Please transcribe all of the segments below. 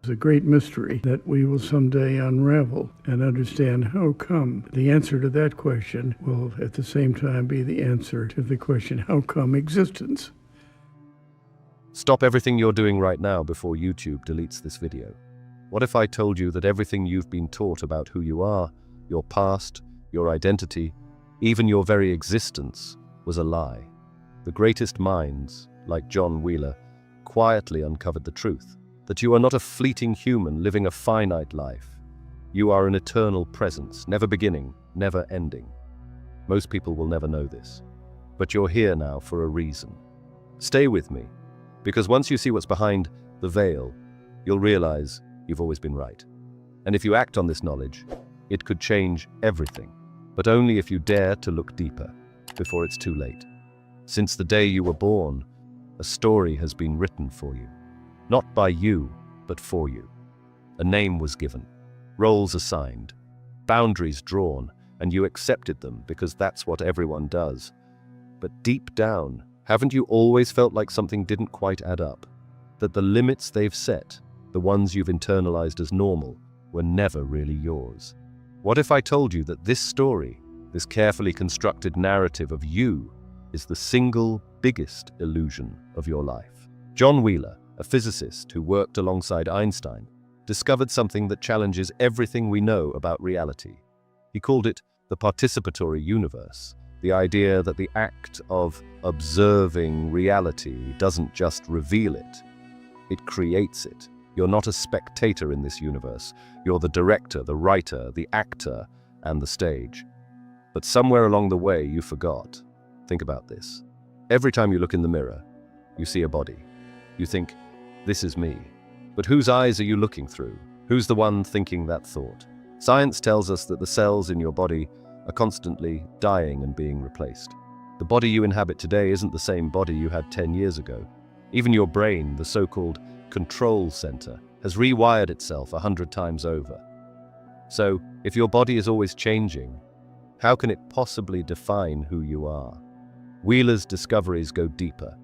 It's a great mystery that we will someday unravel and understand how come. The answer to that question will at the same time be the answer to the question, how come existence? Stop everything you're doing right now before YouTube deletes this video. What if I told you that everything you've been taught about who you are, your past, your identity, even your very existence, was a lie? The greatest minds, like John Wheeler, quietly uncovered the truth. That you are not a fleeting human living a finite life. You are an eternal presence, never beginning, never ending. Most people will never know this. But you're here now for a reason. Stay with me, because once you see what's behind the veil, you'll realize you've always been right. And if you act on this knowledge, it could change everything. But only if you dare to look deeper, before it's too late. Since the day you were born, a story has been written for you. Not by you, but for you. A name was given, roles assigned, boundaries drawn, and you accepted them because that's what everyone does. But deep down, haven't you always felt like something didn't quite add up? That the limits they've set, the ones you've internalized as normal, were never really yours? What if I told you that this story, this carefully constructed narrative of you, is the single biggest illusion of your life? John Wheeler, a physicist who worked alongside Einstein, discovered something that challenges everything we know about reality. He called it the participatory universe, the idea that the act of observing reality doesn't just reveal it, it creates it. You're not a spectator in this universe. You're the director, the writer, the actor, and the stage. But somewhere along the way, you forgot. Think about this. Every time you look in the mirror, you see a body. You think, this is me. But whose eyes are you looking through? Who's the one thinking that thought? Science tells us that the cells in your body are constantly dying and being replaced. The body you inhabit today isn't the same body you had 10 years ago. Even your brain, the so-called control center, has rewired itself 100 times over. So, if your body is always changing, how can it possibly define who you are? Wheeler's discoveries go deeper.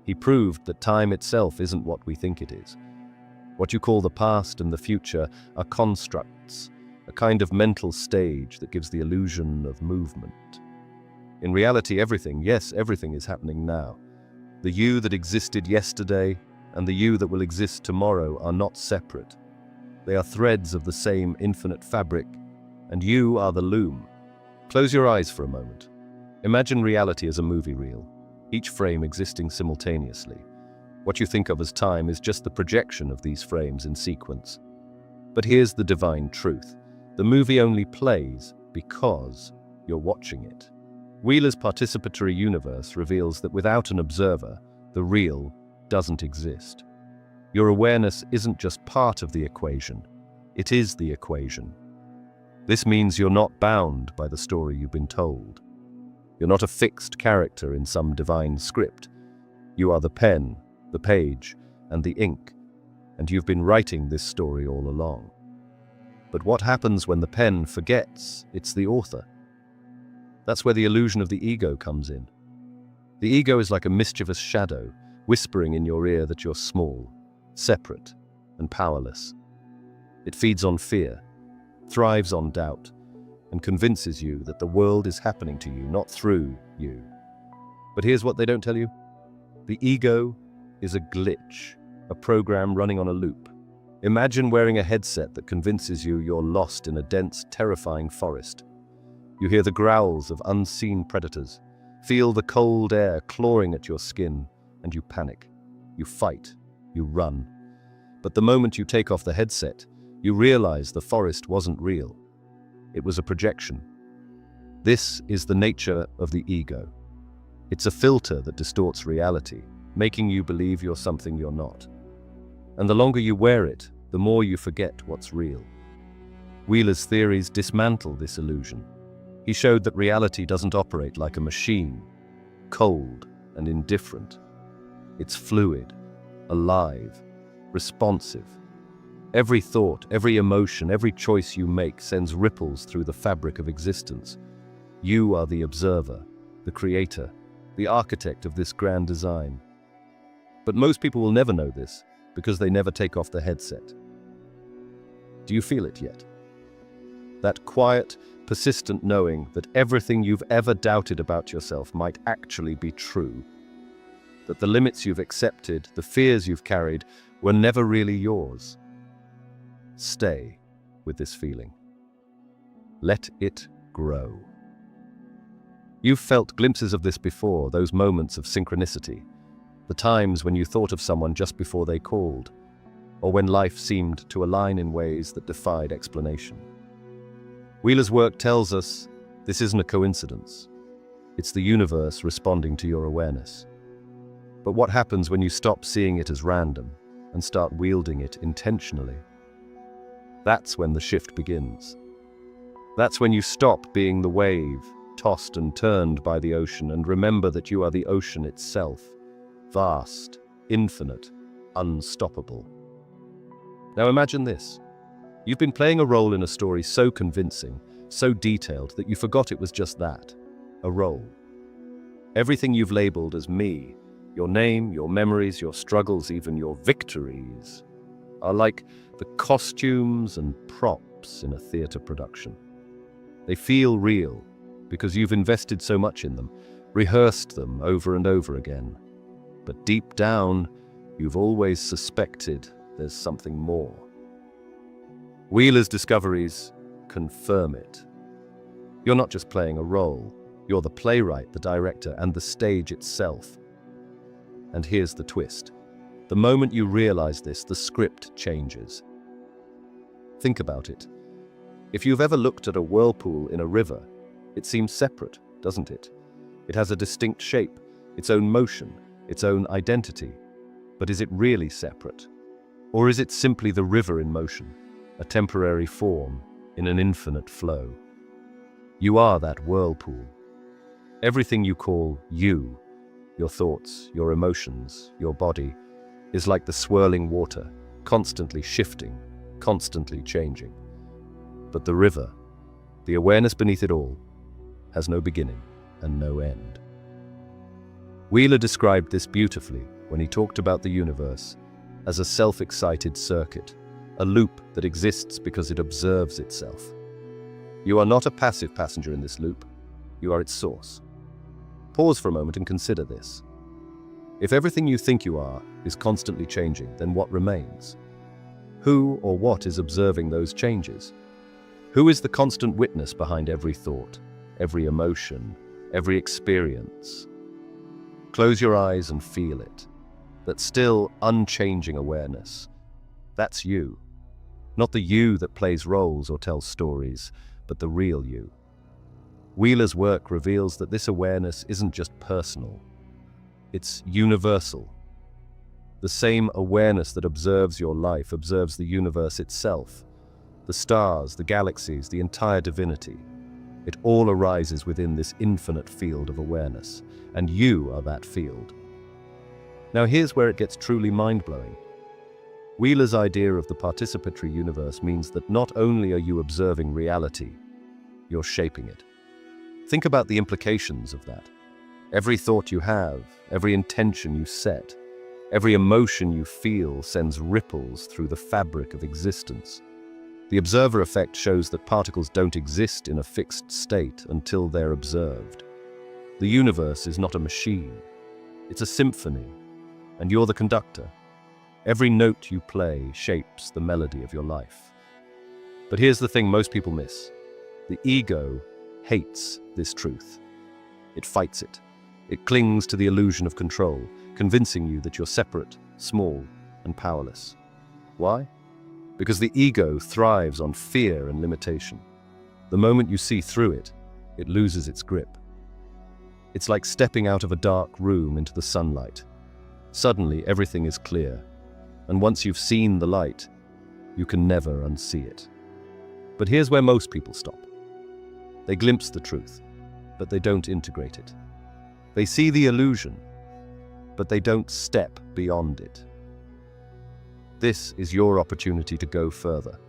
He proved that time itself isn't what we think it is. What you call the past and the future are constructs, a kind of mental stage that gives the illusion of movement. In reality, everything, yes, everything is happening now. The you that existed yesterday and the you that will exist tomorrow are not separate. They are threads of the same infinite fabric, and you are the loom. Close your eyes for a moment. Imagine reality as a movie reel, each frame existing simultaneously. What you think of as time is just the projection of these frames in sequence. But here's the divine truth. The movie only plays because you're watching it. Wheeler's participatory universe reveals that without an observer, the real doesn't exist. Your awareness isn't just part of the equation, it is the equation. This means you're not bound by the story you've been told. You're not a fixed character in some divine script. You are the pen, the page, and the ink, and you've been writing this story all along. But what happens when the pen forgets it's the author? That's where the illusion of the ego comes in. The ego is like a mischievous shadow, whispering in your ear that you're small, separate, and powerless. It feeds on fear, thrives on doubt, and convinces you that the world is happening to you, not through you. But here's what they don't tell you. The ego is a glitch, a program running on a loop. Imagine wearing a headset that convinces you you're lost in a dense, terrifying forest. You hear the growls of unseen predators, feel the cold air clawing at your skin, and you panic. You fight, you run. But the moment you take off the headset, you realize the forest wasn't real. It was a projection. This is the nature of the ego. It's a filter that distorts reality, making you believe you're something you're not. And the longer you wear it, the more you forget what's real. Wheeler's theories dismantle this illusion. He showed that reality doesn't operate like a machine, cold and indifferent. It's fluid, alive, responsive. Every thought, every emotion, every choice you make sends ripples through the fabric of existence. You are the observer, the creator, the architect of this grand design. But most people will never know this because they never take off the headset. Do you feel it yet? That quiet, persistent knowing that everything you've ever doubted about yourself might actually be true. That the limits you've accepted, the fears you've carried, were never really yours. Stay with this feeling. Let it grow. You've felt glimpses of this before, those moments of synchronicity, the times when you thought of someone just before they called, or when life seemed to align in ways that defied explanation. Wheeler's work tells us this isn't a coincidence. It's the universe responding to your awareness. But what happens when you stop seeing it as random and start wielding it intentionally? That's when the shift begins. That's when you stop being the wave, tossed and turned by the ocean, and remember that you are the ocean itself, vast, infinite, unstoppable. Now imagine this. You've been playing a role in a story so convincing, so detailed that you forgot it was just that, a role. Everything you've labeled as me, your name, your memories, your struggles, even your victories, are like the costumes and props in a theater production. They feel real because you've invested so much in them, rehearsed them over and over again. But deep down, you've always suspected there's something more. Wheeler's discoveries confirm it. You're not just playing a role, you're the playwright, the director, and the stage itself. And here's the twist. The moment you realize this, the script changes. Think about it. If you've ever looked at a whirlpool in a river, it seems separate, doesn't it? It has a distinct shape, its own motion, its own identity. But is it really separate? Or is it simply the river in motion, a temporary form in an infinite flow? You are that whirlpool. Everything you call you, your thoughts, your emotions, your body, is like the swirling water, constantly shifting, constantly changing. But the river, the awareness beneath it all, has no beginning and no end. Wheeler described this beautifully when he talked about the universe as a self-excited circuit, a loop that exists because it observes itself. You are not a passive passenger in this loop, you are its source. Pause for a moment and consider this. If everything you think you are is constantly changing, then what remains? Who or what is observing those changes? Who is the constant witness behind every thought, every emotion, every experience? Close your eyes and feel it. That still, unchanging awareness. That's you. Not the you that plays roles or tells stories, but the real you. Wheeler's work reveals that this awareness isn't just personal. It's universal. The same awareness that observes your life observes the universe itself. The stars, the galaxies, the entire divinity. It all arises within this infinite field of awareness, and you are that field. Now here's where it gets truly mind-blowing. Wheeler's idea of the participatory universe means that not only are you observing reality, you're shaping it. Think about the implications of that. Every thought you have, every intention you set, every emotion you feel sends ripples through the fabric of existence. The observer effect shows that particles don't exist in a fixed state until they're observed. The universe is not a machine. It's a symphony, and you're the conductor. Every note you play shapes the melody of your life. But here's the thing most people miss. The ego hates this truth. It fights it. It clings to the illusion of control, convincing you that you're separate, small, and powerless. Why? Because the ego thrives on fear and limitation. The moment you see through it, it loses its grip. It's like stepping out of a dark room into the sunlight. Suddenly, everything is clear, and once you've seen the light, you can never unsee it. But here's where most people stop. They glimpse the truth, but they don't integrate it. They see the illusion, but they don't step beyond it. This is your opportunity to go further,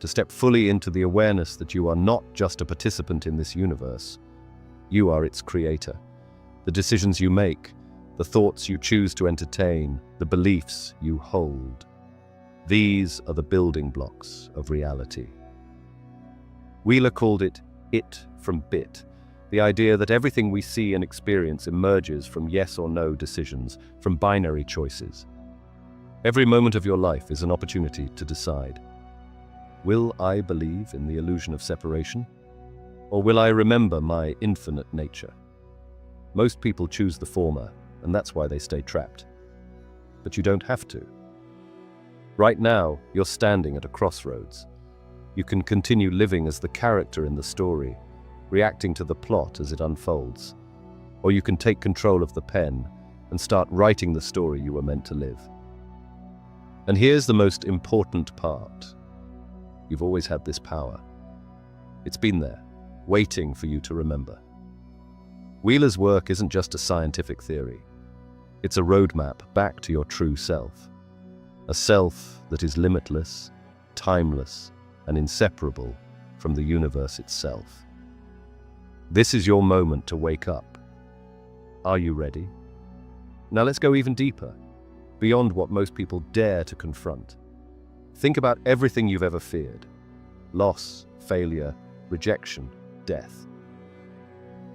to step fully into the awareness that you are not just a participant in this universe. You are its creator. The decisions you make, the thoughts you choose to entertain, the beliefs you hold. These are the building blocks of reality. Wheeler called it from bit, the idea that everything we see and experience emerges from yes or no decisions, from binary choices. Every moment of your life is an opportunity to decide. Will I believe in the illusion of separation? Or will I remember my infinite nature? Most people choose the former, and that's why they stay trapped. But you don't have to. Right now, you're standing at a crossroads. You can continue living as the character in the story, reacting to the plot as it unfolds. Or you can take control of the pen and start writing the story you were meant to live. And here's the most important part. You've always had this power. It's been there, waiting for you to remember. Wheeler's work isn't just a scientific theory. It's a roadmap back to your true self. A self that is limitless, timeless, and inseparable from the universe itself. This is your moment to wake up. Are you ready? Now let's go even deeper, beyond what most people dare to confront. Think about everything you've ever feared. Loss, failure, rejection, death.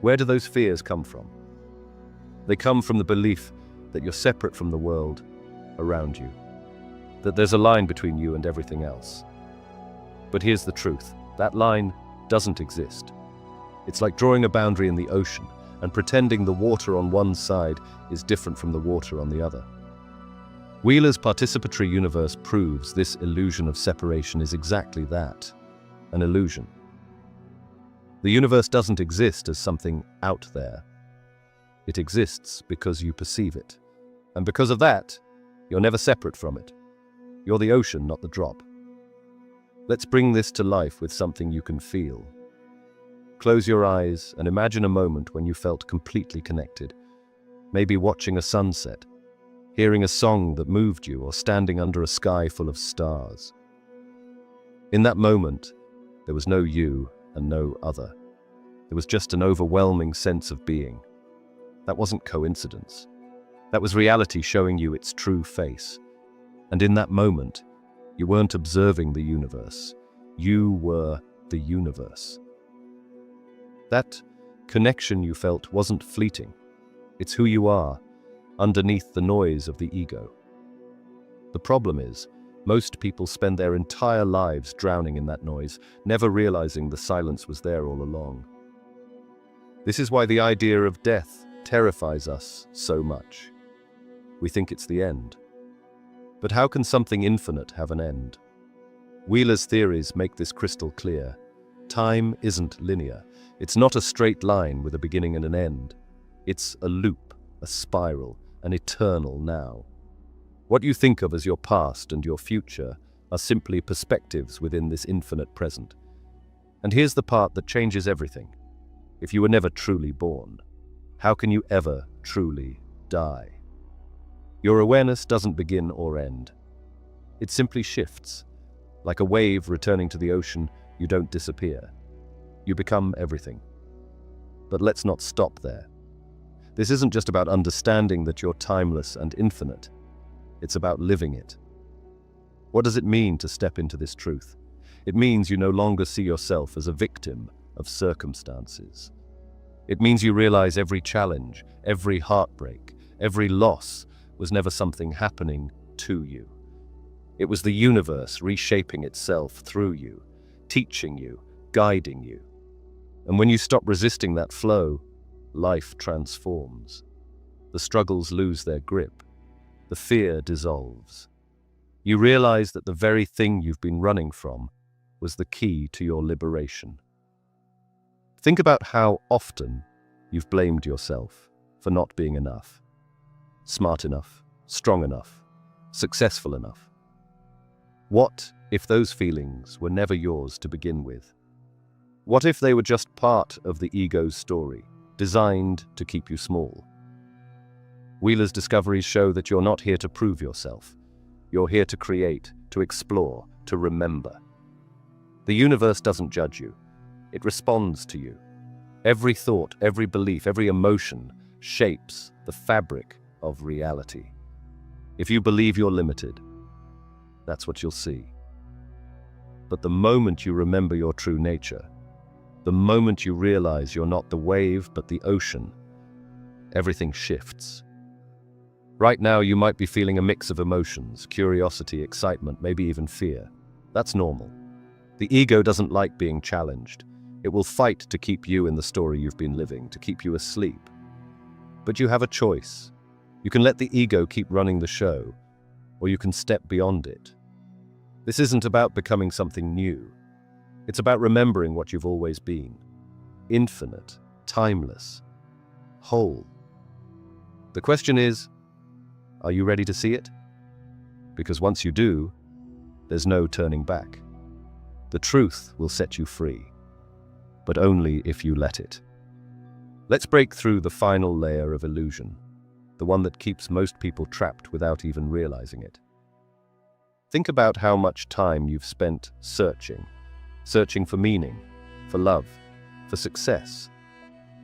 Where do those fears come from? They come from the belief that you're separate from the world around you, that there's a line between you and everything else. But here's the truth, that line doesn't exist. It's like drawing a boundary in the ocean and pretending the water on one side is different from the water on the other. Wheeler's participatory universe proves this illusion of separation is exactly that, an illusion. The universe doesn't exist as something out there. It exists because you perceive it. And because of that, you're never separate from it. You're the ocean, not the drop. Let's bring this to life with something you can feel. Close your eyes and imagine a moment when you felt completely connected. Maybe watching a sunset, hearing a song that moved you, or standing under a sky full of stars. In that moment, there was no you and no other. There was just an overwhelming sense of being. That wasn't coincidence. That was reality showing you its true face. And in that moment, you weren't observing the universe. You were the universe. That connection you felt wasn't fleeting. It's who you are, underneath the noise of the ego. The problem is, most people spend their entire lives drowning in that noise, never realizing the silence was there all along. This is why the idea of death terrifies us so much. We think it's the end. But how can something infinite have an end? Wheeler's theories make this crystal clear. Time isn't linear. It's not a straight line with a beginning and an end. It's a loop, a spiral, an eternal now. What you think of as your past and your future are simply perspectives within this infinite present. And here's the part that changes everything. If you were never truly born, how can you ever truly die? Your awareness doesn't begin or end. It simply shifts. Like a wave returning to the ocean, you don't disappear. You become everything. But let's not stop there. This isn't just about understanding that you're timeless and infinite. It's about living it. What does it mean to step into this truth? It means you no longer see yourself as a victim of circumstances. It means you realize every challenge, every heartbreak, every loss was never something happening to you. It was the universe reshaping itself through you, teaching you, guiding you. And when you stop resisting that flow, life transforms. The struggles lose their grip. The fear dissolves. You realize that the very thing you've been running from was the key to your liberation. Think about how often you've blamed yourself for not being enough. Smart enough, strong enough, successful enough. What if those feelings were never yours to begin with? What if they were just part of the ego's story, designed to keep you small? Wheeler's discoveries show that you're not here to prove yourself. You're here to create, to explore, to remember. The universe doesn't judge you. It responds to you. Every thought, every belief, every emotion shapes the fabric of reality. If you believe you're limited, that's what you'll see. But the moment you remember your true nature, the moment you realize you're not the wave but the ocean, everything shifts. Right now you might be feeling a mix of emotions, curiosity, excitement, maybe even fear. That's normal. The ego doesn't like being challenged. It will fight to keep you in the story you've been living, to keep you asleep. But you have a choice. You can let the ego keep running the show, or you can step beyond it. This isn't about becoming something new. It's about remembering what you've always been. Infinite, timeless, whole. The question is, are you ready to see it? Because once you do, there's no turning back. The truth will set you free, but only if you let it. Let's break through the final layer of illusion, the one that keeps most people trapped without even realizing it. Think about how much time you've spent searching for meaning, for love, for success,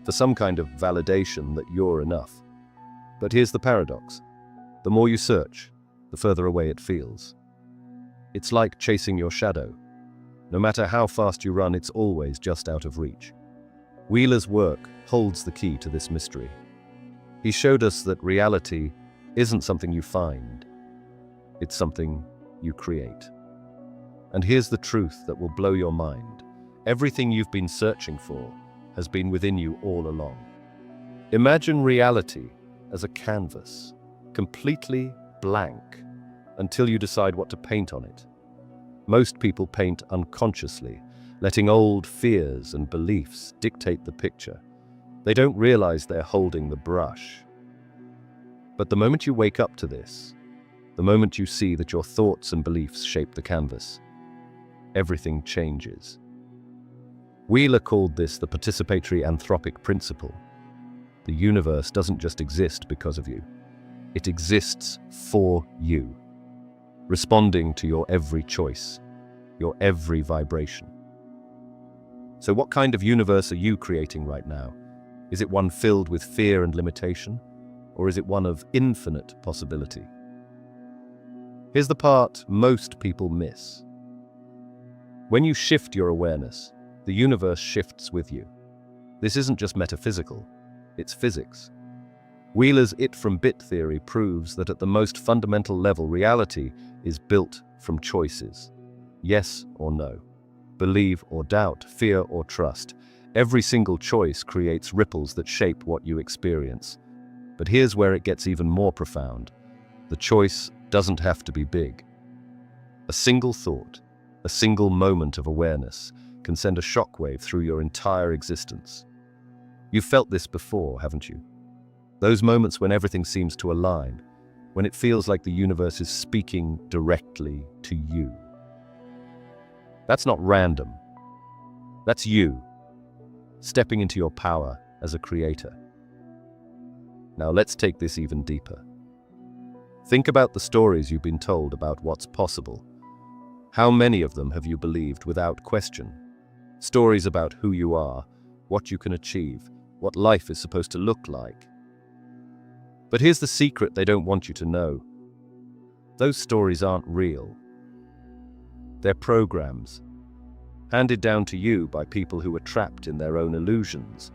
for some kind of validation that you're enough. But here's the paradox. The more you search, the further away it feels. It's like chasing your shadow. No matter how fast you run, it's always just out of reach. Wheeler's work holds the key to this mystery. He showed us that reality isn't something you find. It's something you create. And here's the truth that will blow your mind. Everything you've been searching for has been within you all along. Imagine reality as a canvas, completely blank, until you decide what to paint on it. Most people paint unconsciously, letting old fears and beliefs dictate the picture. They don't realize they're holding the brush. But the moment you wake up to this, the moment you see that your thoughts and beliefs shape the canvas, everything changes. Wheeler called this the participatory anthropic principle. The universe doesn't just exist because of you. It exists for you, responding to your every choice, your every vibration. So what kind of universe are you creating right now? Is it one filled with fear and limitation, or is it one of infinite possibility? Here's the part most people miss. When you shift your awareness, the universe shifts with you. This isn't just metaphysical, it's physics. Wheeler's it from bit theory proves that at the most fundamental level, reality is built from choices. Yes or no, believe or doubt, fear or trust. Every single choice creates ripples that shape what you experience. But here's where it gets even more profound. The choice doesn't have to be big. A single thought, a single moment of awareness can send a shockwave through your entire existence. You've felt this before, haven't you? Those moments when everything seems to align, when it feels like the universe is speaking directly to you. That's not random. That's you, stepping into your power as a creator. Now let's take this even deeper. Think about the stories you've been told about what's possible. How many of them have you believed without question? Stories about who you are, what you can achieve, what life is supposed to look like. But here's the secret they don't want you to know. Those stories aren't real. They're programs, handed down to you by people who are trapped in their own illusions.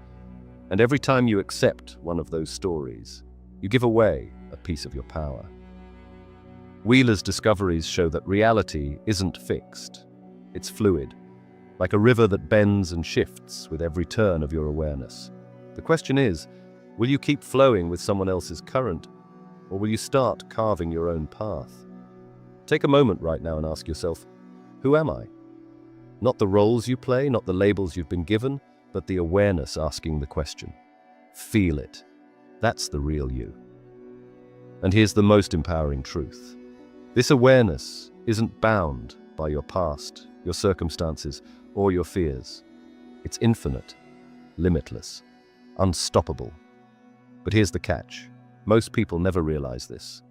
And every time you accept one of those stories, you give away a piece of your power. Wheeler's discoveries show that reality isn't fixed. It's fluid, like a river that bends and shifts with every turn of your awareness. The question is, will you keep flowing with someone else's current, or will you start carving your own path? Take a moment right now and ask yourself, who am I? Not the roles you play, not the labels you've been given, but the awareness asking the question. Feel it. That's the real you. And here's the most empowering truth. This awareness isn't bound by your past, your circumstances, or your fears. It's infinite, limitless, unstoppable. But here's the catch. Most people never realize this.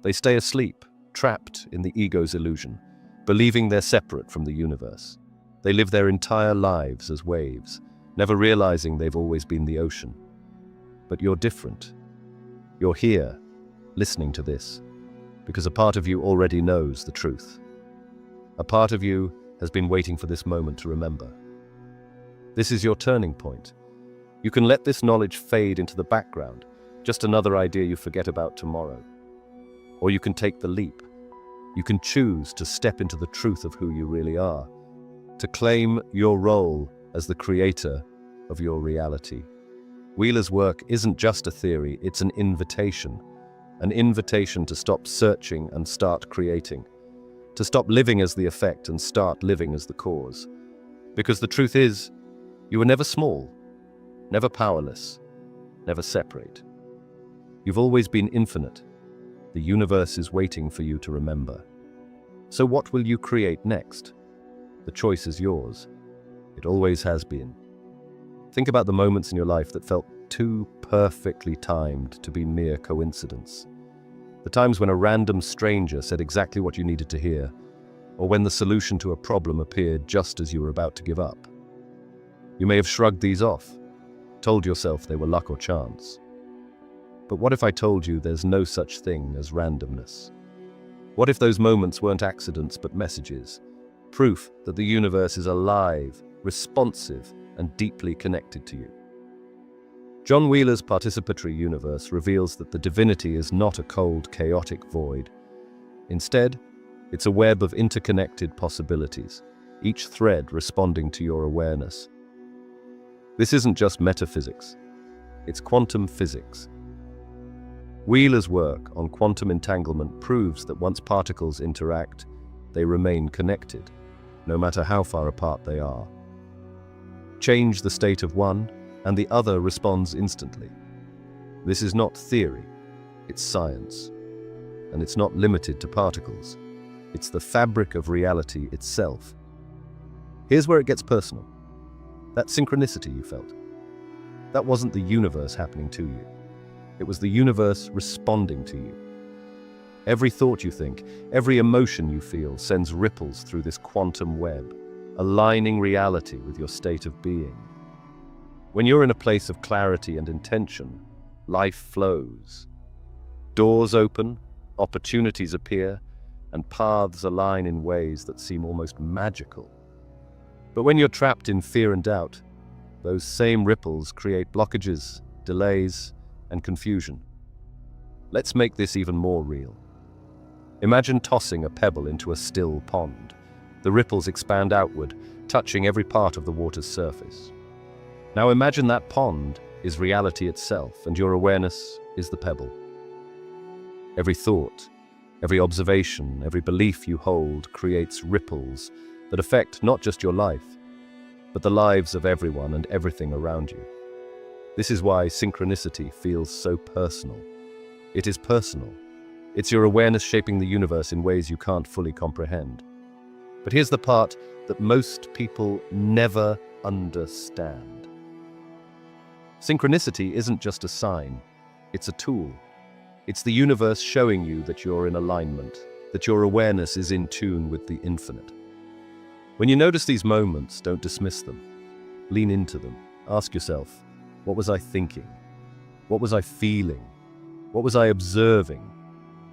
They stay asleep, trapped in the ego's illusion, believing they're separate from the universe. They live their entire lives as waves, never realizing they've always been the ocean. But you're different. You're here, listening to this, because a part of you already knows the truth. A part of you has been waiting for this moment to remember. This is your turning point. You can let this knowledge fade into the background, just another idea you forget about tomorrow. Or you can take the leap. You can choose to step into the truth of who you really are, to claim your role as the creator of your reality. Wheeler's work isn't just a theory, it's an invitation to stop searching and start creating, to stop living as the effect and start living as the cause. Because the truth is, you were never small, never powerless, never separate. You've always been infinite. The universe is waiting for you to remember. So what will you create next? The choice is yours. It always has been. Think about the moments in your life that felt too perfectly timed to be mere coincidence. The times when a random stranger said exactly what you needed to hear, or when the solution to a problem appeared just as you were about to give up. You may have shrugged these off, told yourself they were luck or chance. But what if I told you there's no such thing as randomness? What if those moments weren't accidents but messages? Proof that the universe is alive, responsive, and deeply connected to you. John Wheeler's participatory universe reveals that the divinity is not a cold, chaotic void. Instead, it's a web of interconnected possibilities, each thread responding to your awareness. This isn't just metaphysics, it's quantum physics. Wheeler's work on quantum entanglement proves that once particles interact, they remain connected, no matter how far apart they are. Change the state of one, and the other responds instantly. This is not theory, it's science. And it's not limited to particles. It's the fabric of reality itself. Here's where it gets personal. That synchronicity you felt, that wasn't the universe happening to you. It was the universe responding to you. Every thought you think, every emotion you feel sends ripples through this quantum web, aligning reality with your state of being. When you're in a place of clarity and intention, life flows. Doors open, opportunities appear, and paths align in ways that seem almost magical. But when you're trapped in fear and doubt, those same ripples create blockages, delays, and confusion. Let's make this even more real. Imagine tossing a pebble into a still pond. The ripples expand outward, touching every part of the water's surface. Now imagine that pond is reality itself, and your awareness is the pebble. Every thought, every observation, every belief you hold creates ripples that affect not just your life, but the lives of everyone and everything around you. This is why synchronicity feels so personal. It is personal. It's your awareness shaping the universe in ways you can't fully comprehend. But here's the part that most people never understand. Synchronicity isn't just a sign, it's a tool. It's the universe showing you that you're in alignment, that your awareness is in tune with the infinite. When you notice these moments, don't dismiss them. Lean into them. Ask yourself, what was I thinking? What was I feeling? What was I observing?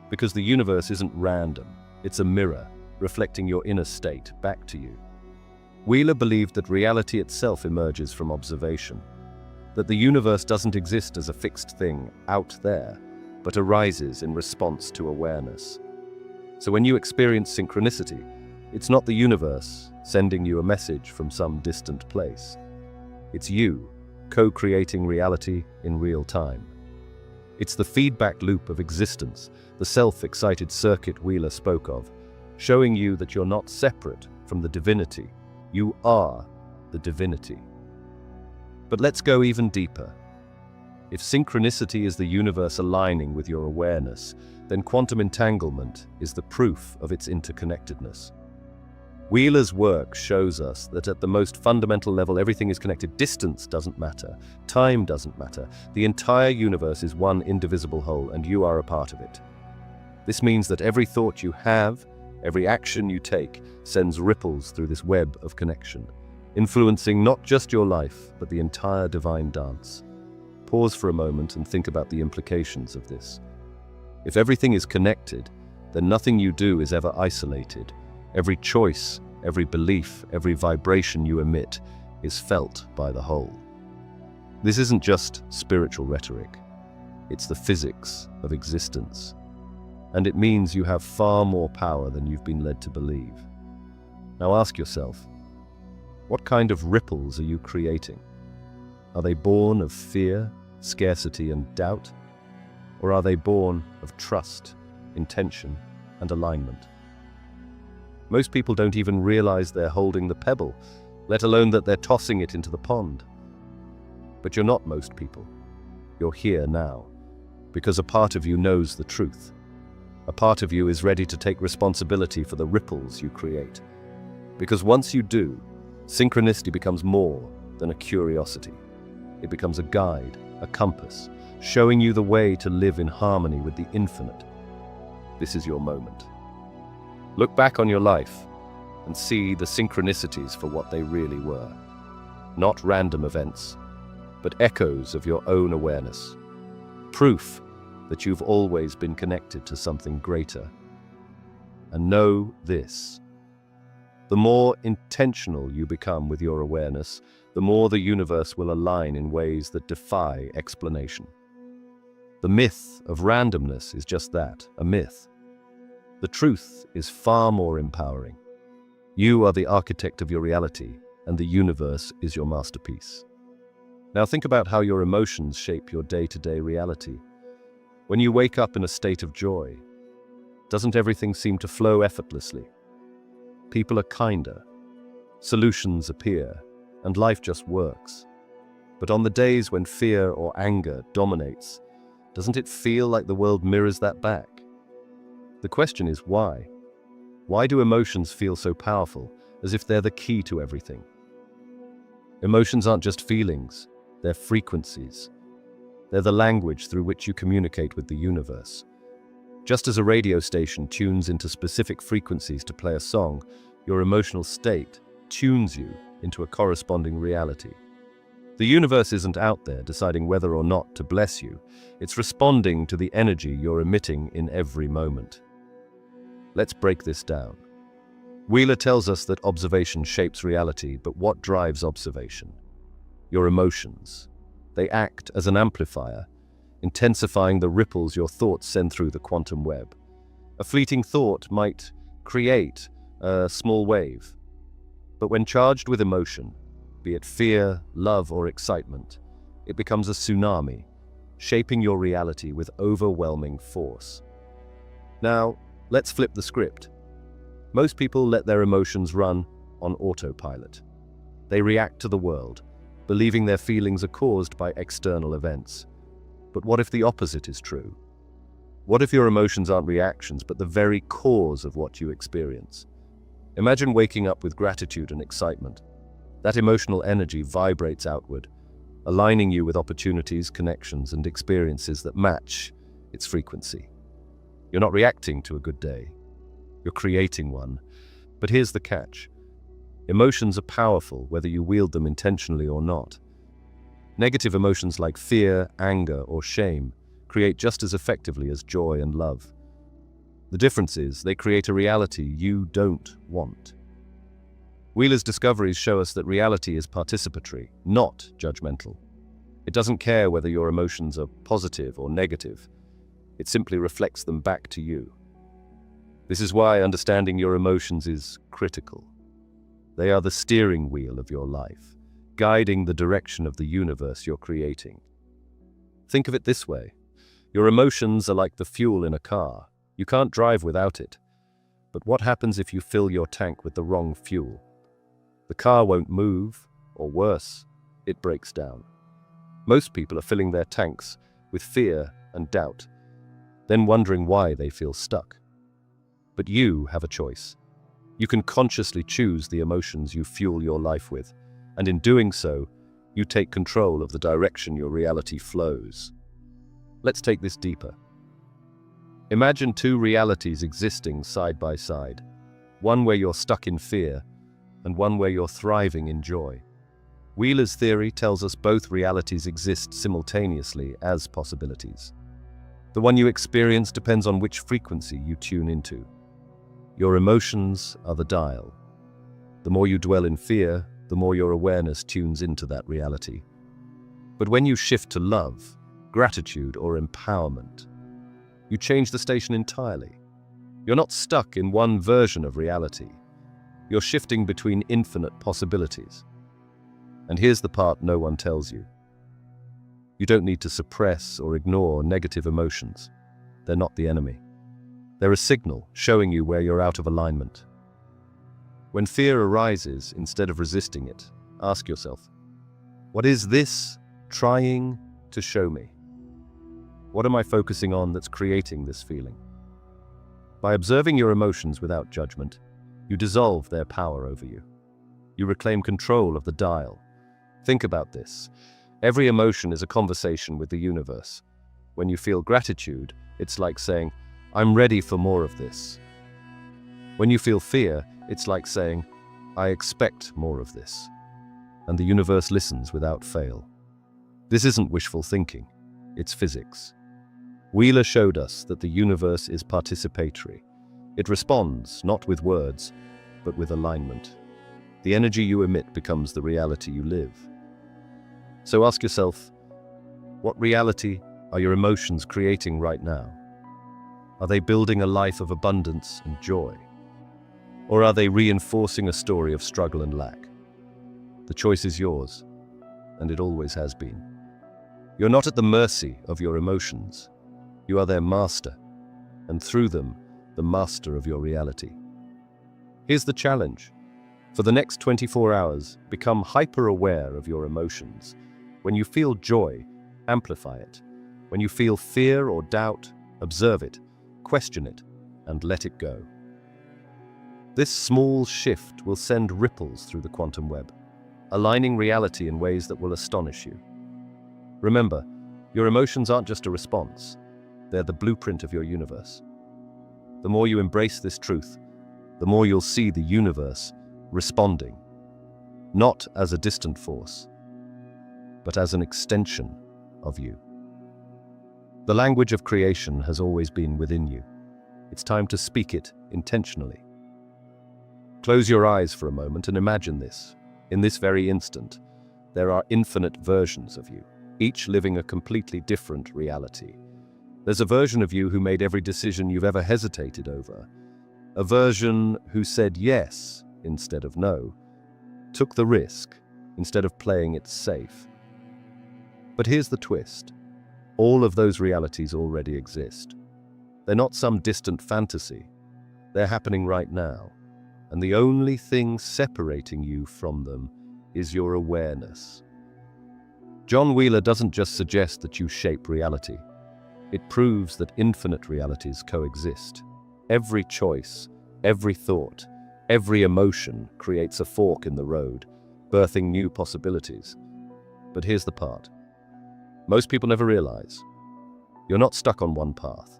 Because the universe isn't random. It's a mirror, reflecting your inner state back to you. Wheeler believed that reality itself emerges from observation, that the universe doesn't exist as a fixed thing out there, but arises in response to awareness. So when you experience synchronicity, it's not the universe sending you a message from some distant place. It's you, co-creating reality in real time. It's the feedback loop of existence, the self-excited circuit Wheeler spoke of, showing you that you're not separate from the divinity. You are the divinity. But let's go even deeper. If synchronicity is the universe aligning with your awareness, then quantum entanglement is the proof of its interconnectedness. Wheeler's work shows us that at the most fundamental level, everything is connected. Distance doesn't matter. Time doesn't matter. The entire universe is one indivisible whole, and you are a part of it. This means that every thought you have, every action you take, sends ripples through this web of connection, influencing not just your life, but the entire divine dance. Pause for a moment and think about the implications of this. If everything is connected, then nothing you do is ever isolated. Every choice, every belief, every vibration you emit is felt by the whole. This isn't just spiritual rhetoric. It's the physics of existence. And it means you have far more power than you've been led to believe. Now ask yourself, what kind of ripples are you creating? Are they born of fear, scarcity, and doubt? Or are they born of trust, intention, and alignment? Most people don't even realize they're holding the pebble, let alone that they're tossing it into the pond. But you're not most people. You're here now, because a part of you knows the truth. A part of you is ready to take responsibility for the ripples you create. Because once you do, synchronicity becomes more than a curiosity. It becomes a guide, a compass, showing you the way to live in harmony with the infinite. This is your moment. Look back on your life and see the synchronicities for what they really were. Not random events, but echoes of your own awareness. Proof that you've always been connected to something greater. And know this: the more intentional you become with your awareness, the more the universe will align in ways that defy explanation. The myth of randomness is just that, a myth. The truth is far more empowering. You are the architect of your reality, and the universe is your masterpiece. Now think about how your emotions shape your day-to-day reality. When you wake up in a state of joy, doesn't everything seem to flow effortlessly? People are kinder, solutions appear, and life just works. But on the days when fear or anger dominates, doesn't it feel like the world mirrors that back? The question is why? Why do emotions feel so powerful, as if they're the key to everything? Emotions aren't just feelings, they're frequencies. They're the language through which you communicate with the universe. Just as a radio station tunes into specific frequencies to play a song, your emotional state tunes you into a corresponding reality. The universe isn't out there deciding whether or not to bless you. It's responding to the energy you're emitting in every moment. Let's break this down. Wheeler tells us that observation shapes reality, but what drives observation? Your emotions. They act as an amplifier, intensifying the ripples your thoughts send through the quantum web. A fleeting thought might create a small wave, but when charged with emotion, be it fear, love, or excitement, it becomes a tsunami, shaping your reality with overwhelming force. Now, let's flip the script. Most people let their emotions run on autopilot. They react to the world, believing their feelings are caused by external events. But what if the opposite is true? What if your emotions aren't reactions, but the very cause of what you experience? Imagine waking up with gratitude and excitement. That emotional energy vibrates outward, aligning you with opportunities, connections, and experiences that match its frequency. You're not reacting to a good day. You're creating one. But here's the catch. Emotions are powerful whether you wield them intentionally or not. Negative emotions like fear, anger, or shame create just as effectively as joy and love. The difference is they create a reality you don't want. Wheeler's discoveries show us that reality is participatory, not judgmental. It doesn't care whether your emotions are positive or negative. It simply reflects them back to you. This is why understanding your emotions is critical. They are the steering wheel of your life, guiding the direction of the universe you're creating. Think of it this way. Your emotions are like the fuel in a car. You can't drive without it. But what happens if you fill your tank with the wrong fuel? The car won't move, or worse, it breaks down. Most people are filling their tanks with fear and doubt, then wondering why they feel stuck. But you have a choice. You can consciously choose the emotions you fuel your life with, and in doing so, you take control of the direction your reality flows. Let's take this deeper. Imagine two realities existing side by side, one where you're stuck in fear, and one where you're thriving in joy. Wheeler's theory tells us both realities exist simultaneously as possibilities. The one you experience depends on which frequency you tune into. Your emotions are the dial. The more you dwell in fear, the more your awareness tunes into that reality. But when you shift to love, gratitude, or empowerment, you change the station entirely. You're not stuck in one version of reality. You're shifting between infinite possibilities. And here's the part no one tells you. You don't need to suppress or ignore negative emotions. They're not the enemy. They're a signal showing you where you're out of alignment. When fear arises, instead of resisting it, ask yourself, what is this trying to show me? What am I focusing on that's creating this feeling? By observing your emotions without judgment, you dissolve their power over you. You reclaim control of the dial. Think about this. Every emotion is a conversation with the universe. When you feel gratitude, it's like saying, I'm ready for more of this. When you feel fear, it's like saying, I expect more of this. And the universe listens without fail. This isn't wishful thinking, it's physics. Wheeler showed us that the universe is participatory. It responds not with words, but with alignment. The energy you emit becomes the reality you live. So ask yourself, what reality are your emotions creating right now? Are they building a life of abundance and joy? Or are they reinforcing a story of struggle and lack? The choice is yours, and it always has been. You're not at the mercy of your emotions. You are their master, and through them, the master of your reality. Here's the challenge. For the next 24 hours, become hyper-aware of your emotions. When you feel joy, amplify it. When you feel fear or doubt, observe it, question it, and let it go. This small shift will send ripples through the quantum web, aligning reality in ways that will astonish you. Remember, your emotions aren't just a response, they're the blueprint of your universe. The more you embrace this truth, the more you'll see the universe responding, not as a distant force, but as an extension of you. The language of creation has always been within you. It's time to speak it intentionally. Close your eyes for a moment and imagine this. In this very instant, there are infinite versions of you, each living a completely different reality. There's a version of you who made every decision you've ever hesitated over. A version who said yes instead of no, took the risk instead of playing it safe. But here's the twist. All of those realities already exist. They're not some distant fantasy. They're happening right now. And the only thing separating you from them is your awareness. John Wheeler doesn't just suggest that you shape reality. It proves that infinite realities coexist. Every choice, every thought, every emotion creates a fork in the road, birthing new possibilities. But here's the part. Most people never realize. You're not stuck on one path.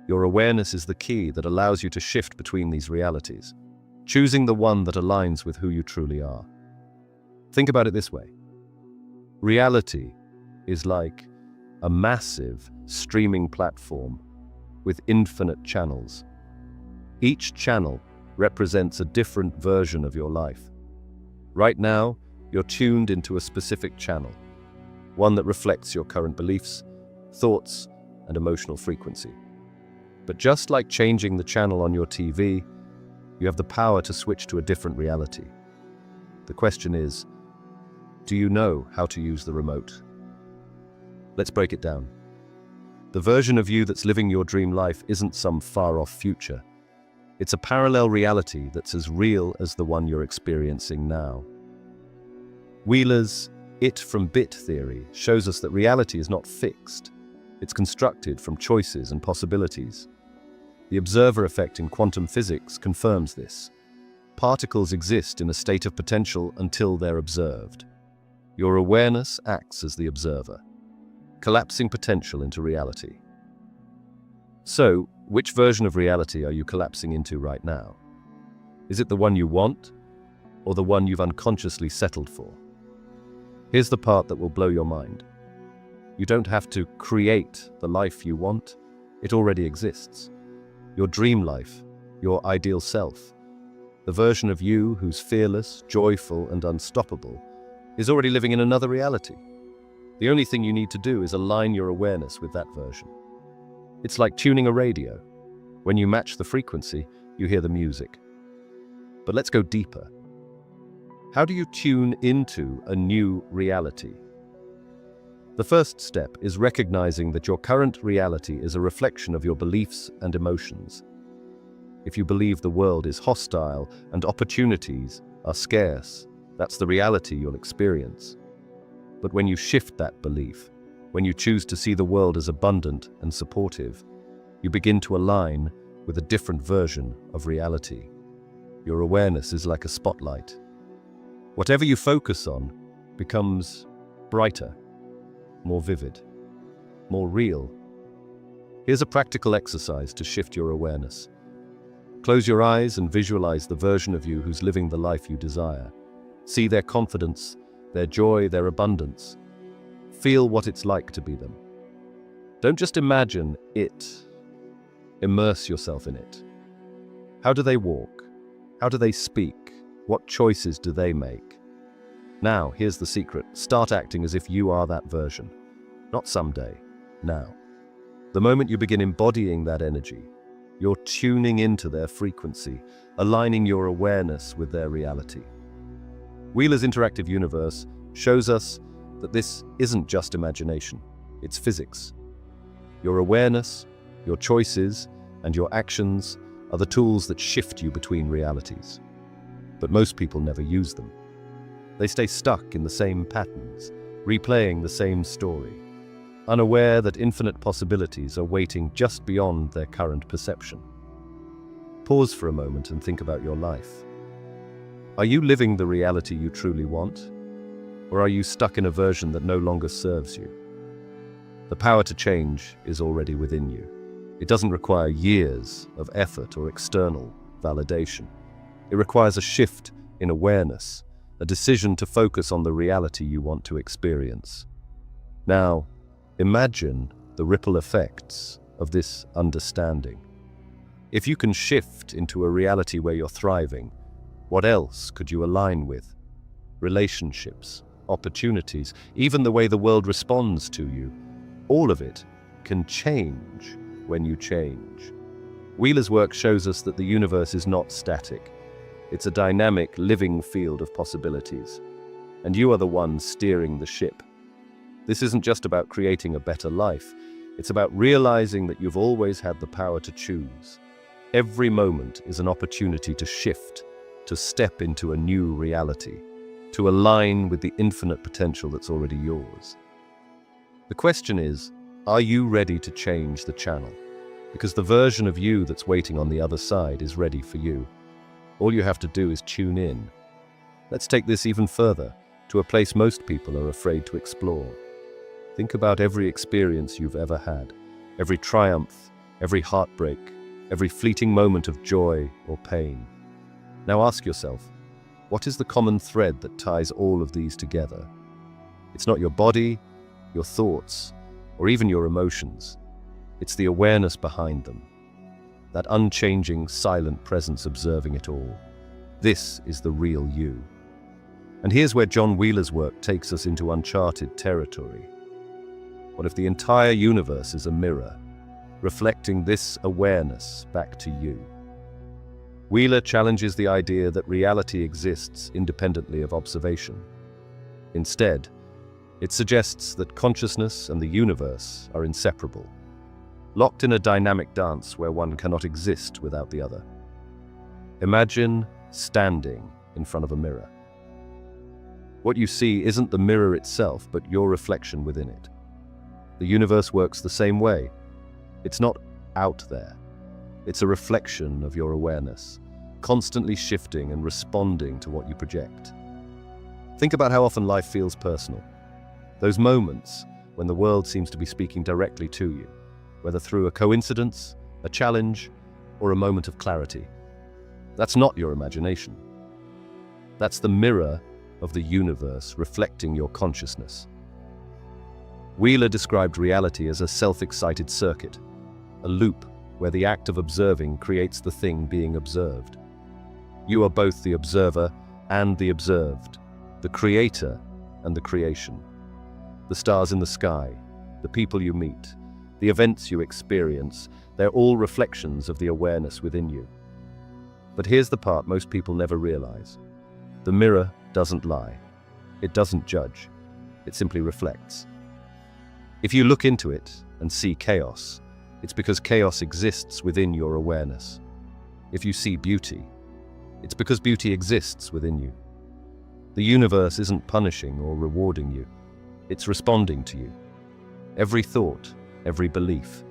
Your awareness is the key that allows you to shift between these realities, choosing the one that aligns with who you truly are. Think about it this way. Reality is like a massive streaming platform with infinite channels. Each channel represents a different version of your life. Right now, you're tuned into a specific channel, one that reflects your current beliefs, thoughts, and emotional frequency. But just like changing the channel on your TV, you have the power to switch to a different reality. The question is, do you know how to use the remote? Let's break it down. The version of you that's living your dream life isn't some far-off future. It's a parallel reality that's as real as the one you're experiencing now. Wheeler's it from bit theory shows us that reality is not fixed. It's constructed from choices and possibilities. The observer effect in quantum physics confirms this. Particles exist in a state of potential until they're observed. Your awareness acts as the observer, collapsing potential into reality. So, which version of reality are you collapsing into right now? Is it the one you want, or the one you've unconsciously settled for? Here's the part that will blow your mind. You don't have to create the life you want, it already exists. Your dream life your ideal self. The version of you who's fearless, joyful, and unstoppable is already living in another reality. The only thing you need to do is align your awareness with that version. It's like tuning a radio. When you match the frequency, you hear the music. But let's go deeper. How do you tune into a new reality? The first step is recognizing that your current reality is a reflection of your beliefs and emotions. If you believe the world is hostile and opportunities are scarce, that's the reality you'll experience. But when you shift that belief, when you choose to see the world as abundant and supportive, you begin to align with a different version of reality. Your awareness is like a spotlight. Whatever you focus on becomes brighter, more vivid, more real. Here's a practical exercise to shift your awareness. Close your eyes and visualize the version of you who's living the life you desire. See their confidence, their joy, their abundance. Feel what it's like to be them. Don't just imagine it. Immerse yourself in it. How do they walk? How do they speak? What choices do they make? Now, here's the secret. Start acting as if you are that version. Not someday, now. The moment you begin embodying that energy, you're tuning into their frequency, aligning your awareness with their reality. Wheeler's interactive universe shows us that this isn't just imagination, it's physics. Your awareness, your choices, and your actions are the tools that shift you between realities. But most people never use them. They stay stuck in the same patterns, replaying the same story, unaware that infinite possibilities are waiting just beyond their current perception. Pause for a moment and think about your life. Are you living the reality you truly want? Or are you stuck in a version that no longer serves you? The power to change is already within you. It doesn't require years of effort or external validation. It requires a shift in awareness, a decision to focus on the reality you want to experience. Now, imagine the ripple effects of this understanding. If you can shift into a reality where you're thriving, what else could you align with? Relationships, opportunities, even the way the world responds to you. All of it can change when you change. Wheeler's work shows us that the universe is not static. It's a dynamic, living field of possibilities. And you are the one steering the ship. This isn't just about creating a better life. It's about realizing that you've always had the power to choose. Every moment is an opportunity to shift, to step into a new reality, to align with the infinite potential that's already yours. The question is, are you ready to change the channel? Because the version of you that's waiting on the other side is ready for you. All you have to do is tune in. Let's take this even further, to a place most people are afraid to explore. Think about every experience you've ever had, every triumph, every heartbreak, every fleeting moment of joy or pain. Now ask yourself, what is the common thread that ties all of these together? It's not your body, your thoughts, or even your emotions. It's the awareness behind them. That unchanging, silent presence observing it all. This is the real you. And here's where John Wheeler's work takes us into uncharted territory. What if the entire universe is a mirror, reflecting this awareness back to you? Wheeler challenges the idea that reality exists independently of observation. Instead, it suggests that consciousness and the universe are inseparable, locked in a dynamic dance where one cannot exist without the other. Imagine standing in front of a mirror. What you see isn't the mirror itself, but your reflection within it. The universe works the same way. It's not out there. It's a reflection of your awareness, constantly shifting and responding to what you project. Think about how often life feels personal. Those moments when the world seems to be speaking directly to you, whether through a coincidence, a challenge, or a moment of clarity. That's not your imagination. That's the mirror of the universe reflecting your consciousness. Wheeler described reality as a self-excited circuit, a loop where the act of observing creates the thing being observed. You are both the observer and the observed, the creator and the creation. The stars in the sky, the people you meet, the events you experience, they're all reflections of the awareness within you. But here's the part most people never realize. The mirror doesn't lie. It doesn't judge. It simply reflects. If you look into it and see chaos, it's because chaos exists within your awareness. If you see beauty, it's because beauty exists within you. The universe isn't punishing or rewarding you. It's responding to you. Every thought, every belief,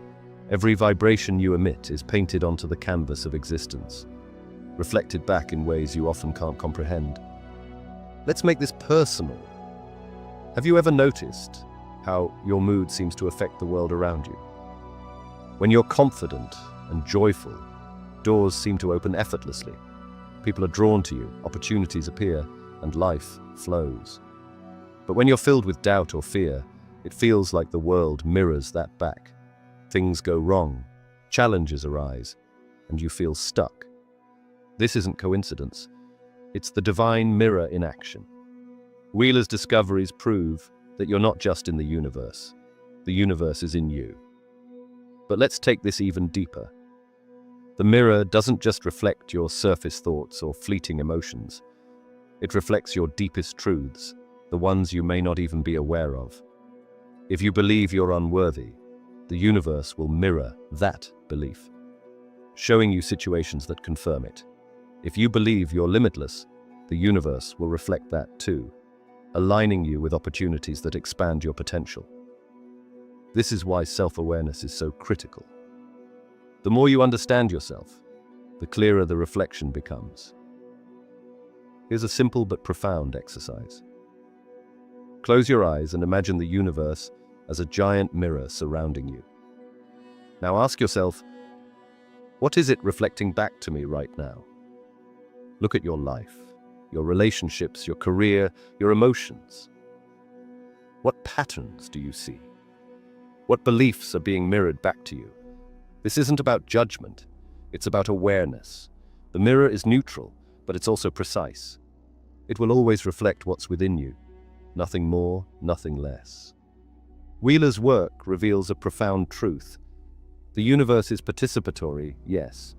every vibration you emit is painted onto the canvas of existence, reflected back in ways you often can't comprehend. Let's make this personal. Have you ever noticed how your mood seems to affect the world around you? When you're confident and joyful, doors seem to open effortlessly. People are drawn to you, opportunities appear, and life flows. But when you're filled with doubt or fear, it feels like the world mirrors that back. Things go wrong, challenges arise, and you feel stuck. This isn't coincidence. It's the divine mirror in action. Wheeler's discoveries prove that you're not just in the universe. The universe is in you. But let's take this even deeper. The mirror doesn't just reflect your surface thoughts or fleeting emotions. It reflects your deepest truths, the ones you may not even be aware of. If you believe you're unworthy, the universe will mirror that belief, showing you situations that confirm it. If you believe you're limitless, the universe will reflect that too, aligning you with opportunities that expand your potential. This is why self-awareness is so critical. The more you understand yourself, the clearer the reflection becomes. Here's a simple but profound exercise. Close your eyes and imagine the universe as a giant mirror surrounding you. Now ask yourself, what is it reflecting back to me right now? Look at your life, your relationships, your career, your emotions. What patterns do you see? What beliefs are being mirrored back to you? This isn't about judgment, it's about awareness. The mirror is neutral, but it's also precise. It will always reflect what's within you. Nothing more, nothing less. Wheeler's work reveals a profound truth. The universe is participatory, yes,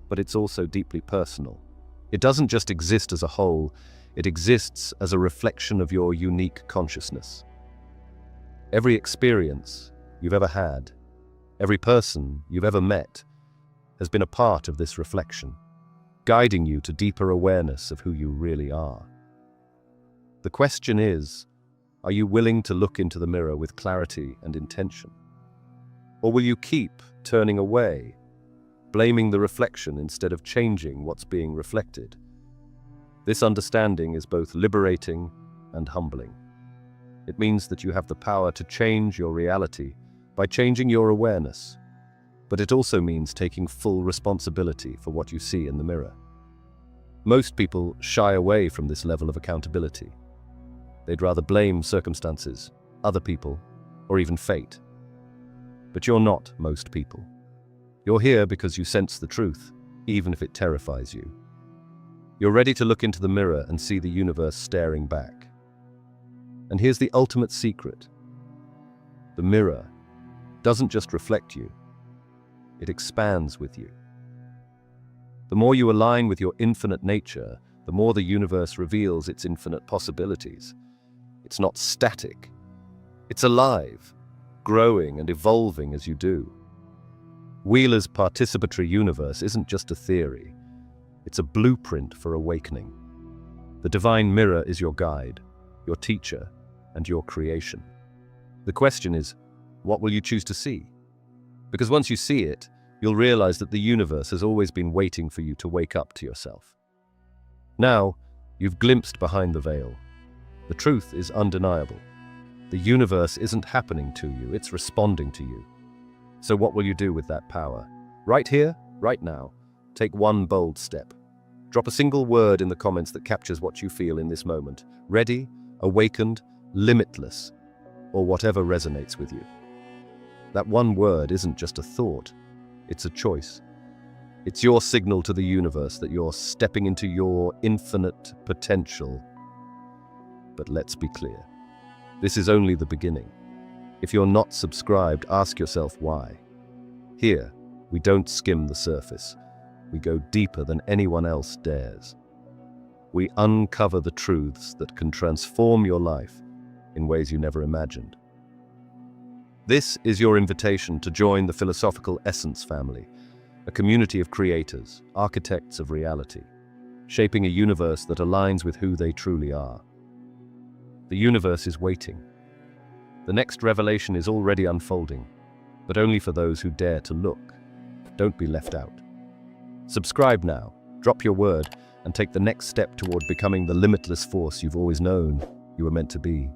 but it's also deeply personal. It doesn't just exist as a whole, it exists as a reflection of your unique consciousness. Every experience you've ever had, every person you've ever met, has been a part of this reflection, guiding you to deeper awareness of who you really are. The question is, are you willing to look into the mirror with clarity and intention? Or will you keep turning away, blaming the reflection instead of changing what's being reflected? This understanding is both liberating and humbling. It means that you have the power to change your reality by changing your awareness, but it also means taking full responsibility for what you see in the mirror. Most people shy away from this level of accountability. They'd rather blame circumstances, other people, or even fate. But you're not most people. You're here because you sense the truth, even if it terrifies you. You're ready to look into the mirror and see the universe staring back. And here's the ultimate secret. The mirror doesn't just reflect you, it expands with you. The more you align with your infinite nature, the more the universe reveals its infinite possibilities. It's not static. It's alive, growing and evolving as you do. Wheeler's participatory universe isn't just a theory. It's a blueprint for awakening. The divine mirror is your guide, your teacher, and your creation. The question is, what will you choose to see? Because once you see it, you'll realize that the universe has always been waiting for you to wake up to yourself. Now, you've glimpsed behind the veil. The truth is undeniable. The universe isn't happening to you, it's responding to you. So what will you do with that power? Right here, right now, take one bold step. Drop a single word in the comments that captures what you feel in this moment. Ready, awakened, limitless, or whatever resonates with you. That one word isn't just a thought. It's a choice. It's your signal to the universe that you're stepping into your infinite potential. But let's be clear. This is only the beginning. If you're not subscribed, ask yourself why. Here, we don't skim the surface. We go deeper than anyone else dares. We uncover the truths that can transform your life in ways you never imagined. This is your invitation to join the Philosophical Essence family, a community of creators, architects of reality, shaping a universe that aligns with who they truly are. The universe is waiting. The next revelation is already unfolding, but only for those who dare to look. Don't be left out. Subscribe now, drop your word, and take the next step toward becoming the limitless force you've always known you were meant to be.